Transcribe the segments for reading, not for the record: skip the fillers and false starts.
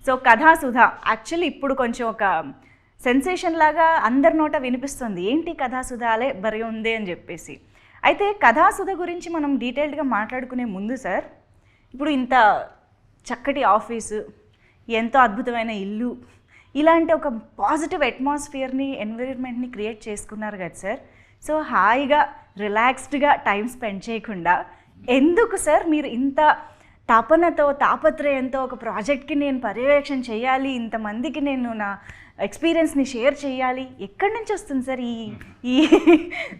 So కథాసుధ actually ఇప్పుడు కొంచెం ఒక సెన్సేషన్ లాగా అందరి నోట వినిపిస్తుంది, ఏంటి కథాసుధ అలే బరి ఉంది అని చెప్పేసి. అయితే కథాసుధ గురించి మనం డీటెయిల్డ్గా మాట్లాడుకునే ముందు సార్, ఇప్పుడు ఇంత చక్కటి ఆఫీసు, ఎంతో అద్భుతమైన ఇల్లు, ఇలాంటి ఒక పాజిటివ్ అట్మాస్ఫియర్ని, ఎన్విరాన్మెంట్ని క్రియేట్ చేసుకున్నారు కదా సార్. సో హాయిగా రిలాక్స్డ్గా టైం స్పెండ్ చేయకుండా ఎందుకు సార్ మీరు ఇంత తపనతో, తాపత్రయంతో ఒక ప్రాజెక్ట్కి నేను పర్యవేక్షణ చేయాలి, ఇంతమందికి నేను నా ఎక్స్పీరియన్స్ని షేర్ చేయాలి, ఎక్కడి నుంచి వస్తుంది సార్ ఈ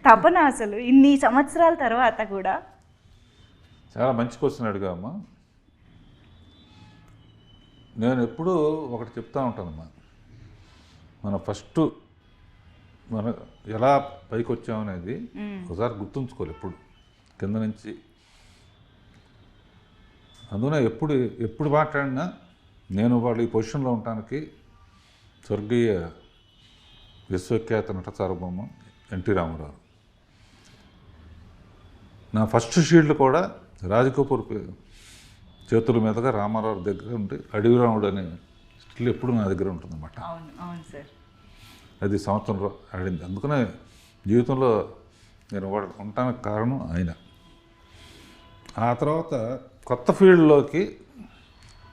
తపన అసలు ఇన్ని సంవత్సరాల తర్వాత కూడా? చాలా మంచి క్వశ్చన్ అడిగామ్మా. నేను ఎప్పుడూ ఒకటి చెప్తా ఉంటానమ్మా, మనం ఎలా పైకి వచ్చామనేది ఒకసారి గుర్తుంచుకోవాలి ఎప్పుడు, కింద నుంచి. అందున ఎప్పుడు మాట్లాడినా నేను వాళ్ళు ఈ పొజిషన్లో ఉండటానికి స్వర్గీయ విశ్వఖ్యాత నట సార్వభౌమ ఎన్టీ రామారావు. నా ఫస్ట్ షీల్డ్ కూడా రాజకపూర్ చేతుల మీదుగా రామారావు దగ్గర ఉండి అడవిరాముడు అనే స్టిల్ ఎప్పుడు నా దగ్గర ఉంటుందన్నమాట. అవును సార్. అది సంవత్సరంలో ఆడింది. అందుకనే జీవితంలో నేను ఉండటానికి కారణం ఆయన. ఆ తర్వాత కొత్త ఫీల్డ్లోకి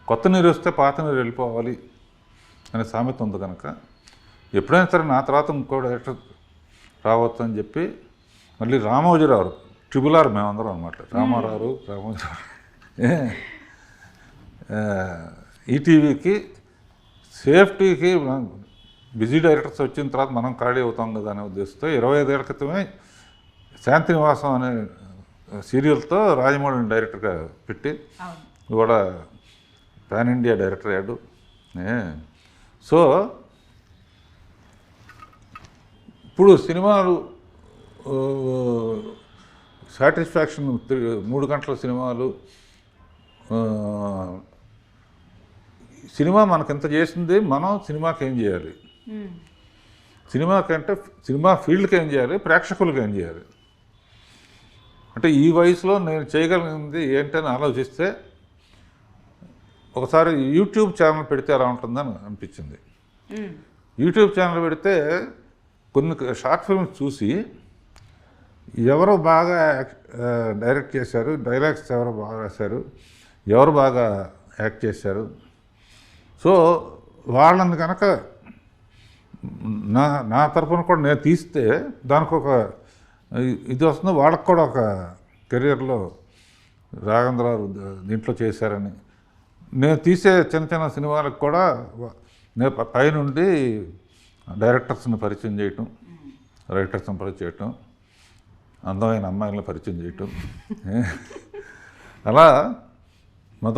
కొత్త నీరు వస్తే పాత నీరు వెళ్ళిపోవాలి అనే సామెత ఉంది కనుక ఎప్పుడైనా సరే నా తర్వాత ఇంకో డైరెక్టర్ రావచ్చు అని చెప్పి మళ్ళీ రామోజీరావు ట్రిబుల్ మేమందరం అనమాట. రామారావు ఈటీవీకి సేఫ్టీకి బిజీ డైరెక్టర్స్ వచ్చిన తర్వాత మనం ఖాళీ అవుతాం కదా అనే ఉద్దేశంతో 25 ఏళ్ల క్రితమే శాంతినివాసం అనే సీరియల్తో రాజమౌళిని డైరెక్టర్గా పెట్టి కూడా పాన్ ఇండియా డైరెక్టర్ అయ్యాడు. సో ఇప్పుడు సినిమాలు సాటిస్ఫాక్షన్ 3 గంటల సినిమాలు, సినిమా మనకెంత చేసింది, మనం సినిమాకి ఏం చేయాలి, సినిమాకంటే సినిమా ఫీల్డ్కి ఏం చేయాలి, ప్రేక్షకులకు ఏం చేయాలి అంటే ఈ వయసులో నేను చేయగలిగింది ఏంటని ఆలోచిస్తే ఒకసారి యూట్యూబ్ ఛానల్ పెడితే ఎలా ఉంటుందని అనిపించింది. యూట్యూబ్ ఛానల్ పెడితే కొన్ని షార్ట్ ఫిల్మ్స్ చూసి ఎవరు బాగా డైరెక్ట్ చేశారు, డైలాగ్స్ ఎవరు బాగా రాశారు, ఎవరు బాగా యాక్ట్ చేశారు, సో వాళ్ళని కనుక నా తరఫున కూడా నేను తీస్తే దానికి ఒక ఇది వస్తుంది, వాళ్ళకు కూడా ఒక కెరియర్లో రాఘవేంద్రరావు దీంట్లో చేశారని. నేను తీసే చిన్న చిన్న సినిమాలకు కూడా నేను పైనుండి డైరెక్టర్స్ని పరిచయం చేయటం, రైటర్స్ని పరిచయం చేయటం, అందమైన అమ్మాయిలను పరిచయం చేయటం, అలా